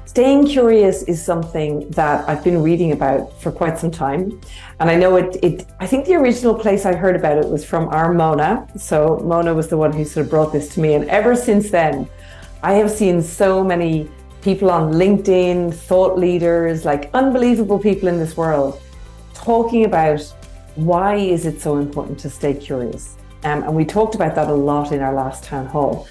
Staying curious is something that I've been reading about for quite some time. And I know I think the original place I heard about it was from our Mona. So Mona was the one who sort of brought this to me. And ever since then, I have seen so many people on LinkedIn, thought leaders, like unbelievable people in this world, talking about why is it so important to stay curious. And we talked about that a lot in our last town hall.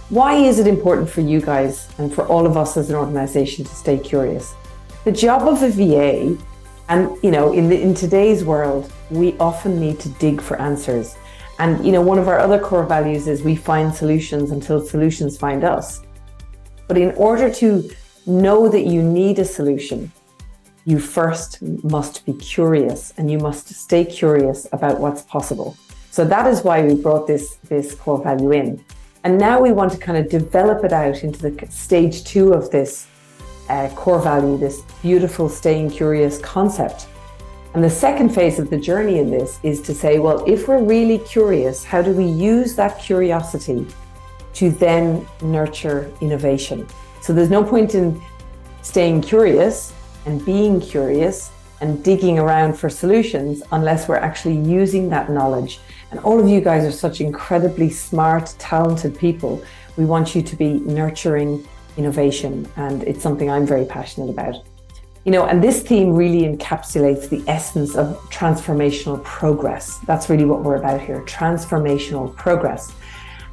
Why is it important for you guys and for all of us as an organization to stay curious? The job of a VA, and in today's world, we often need to dig for answers. And one of our other core values is we find solutions until solutions find us. But in order to know that you need a solution, you first must be curious, and you must stay curious about what's possible. So that is why we brought this core value in. And now we want to kind of develop it out into the stage 2 of this core value, this beautiful staying curious concept. And the second phase of the journey in this is to say, well, if we're really curious, how do we use that curiosity to then nurture innovation? So there's no point in staying curious and being curious and digging around for solutions unless we're actually using that knowledge. And all of you guys are such incredibly smart, talented people. We want you to be nurturing innovation, and it's something I'm very passionate about. And this theme really encapsulates the essence of transformational progress. That's really what we're about here, transformational progress,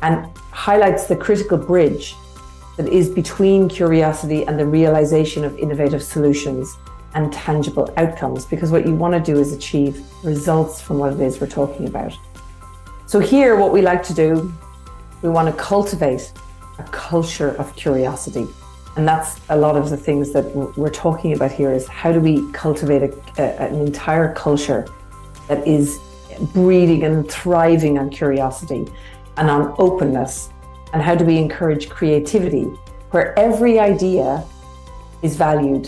and highlights the critical bridge that is between curiosity and the realization of innovative solutions and tangible outcomes, because what you want to do is achieve results from what it is we're talking about. So here, what we like to do, we want to cultivate a culture of curiosity. And that's a lot of the things that we're talking about here, is how do we cultivate an entire culture that is breeding and thriving on curiosity and on openness? And how do we encourage creativity, where every idea is valued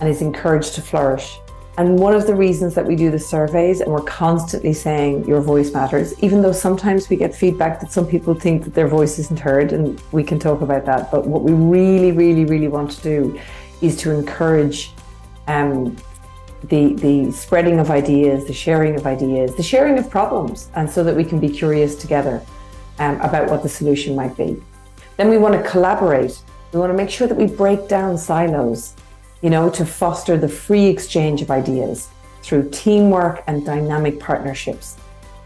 and is encouraged to flourish? And one of the reasons that we do the surveys, and we're constantly saying your voice matters, even though sometimes we get feedback that some people think that their voice isn't heard, and we can talk about that. But what we really, really, really want to do is to encourage the spreading of ideas, the sharing of problems, and so that we can be curious together about what the solution might be. Then we want to collaborate. We want to make sure that we break down silos, to foster the free exchange of ideas through teamwork and dynamic partnerships.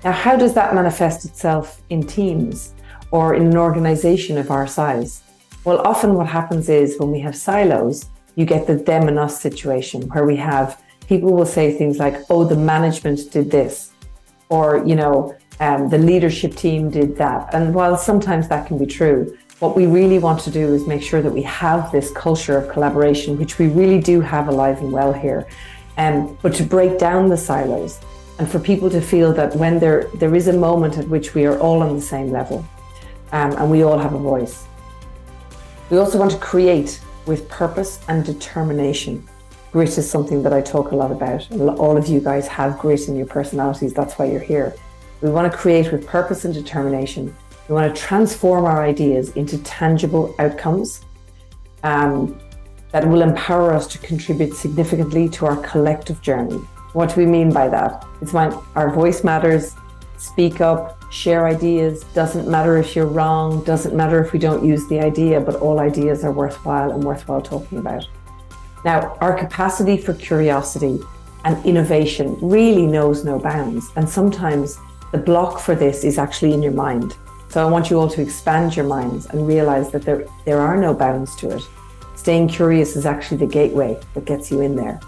Now, how does that manifest itself in teams or in an organization of our size? Well, often what happens is when we have silos, you get the them and us situation, where we have people will say things like, oh, the management did this, or, the leadership team did that. And while sometimes that can be true, what we really want to do is make sure that we have this culture of collaboration, which we really do have alive and well here, but to break down the silos and for people to feel that when there is a moment at which we are all on the same level, and we all have a voice. We also want to create with purpose and determination. Grit is something that I talk a lot about. All of you guys have grit in your personalities. That's why you're here. We want to create with purpose and determination. We want to transform our ideas into tangible outcomes that will empower us to contribute significantly to our collective journey. What do we mean by that? It's when our voice matters, speak up, share ideas. Doesn't matter if you're wrong, doesn't matter if we don't use the idea, but all ideas are worthwhile and worthwhile talking about. Now, our capacity for curiosity and innovation really knows no bounds. And sometimes the block for this is actually in your mind. So I want you all to expand your minds and realize that there are no bounds to it. Staying curious is actually the gateway that gets you in there.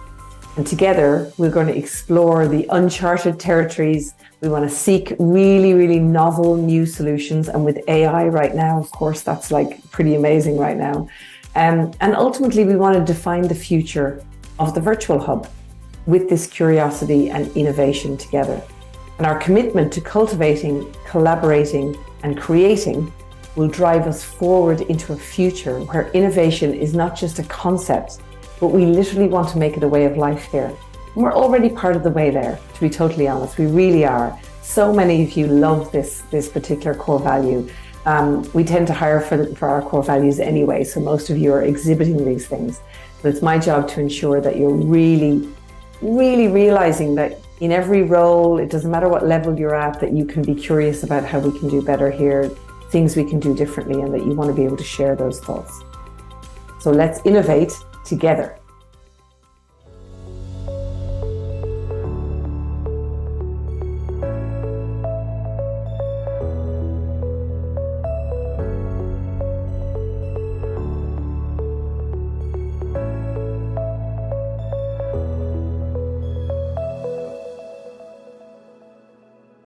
And together, we're going to explore the uncharted territories. We want to seek really, really novel new solutions. And with AI right now, of course, that's like pretty amazing right now. And ultimately, we want to define the future of the virtual hub with this curiosity and innovation together. And our commitment to cultivating, collaborating, and creating will drive us forward into a future where innovation is not just a concept, but we literally want to make it a way of life here. And we're already part of the way there, to be totally honest. We really are. so many of you love this particular core value. We tend to hire for our core values anyway, so most of you are exhibiting these things. But it's my job to ensure that you're really realizing that in every role, it doesn't matter what level you're at, that you can be curious about how we can do better here, things we can do differently, and that you want to be able to share those thoughts. So let's innovate together.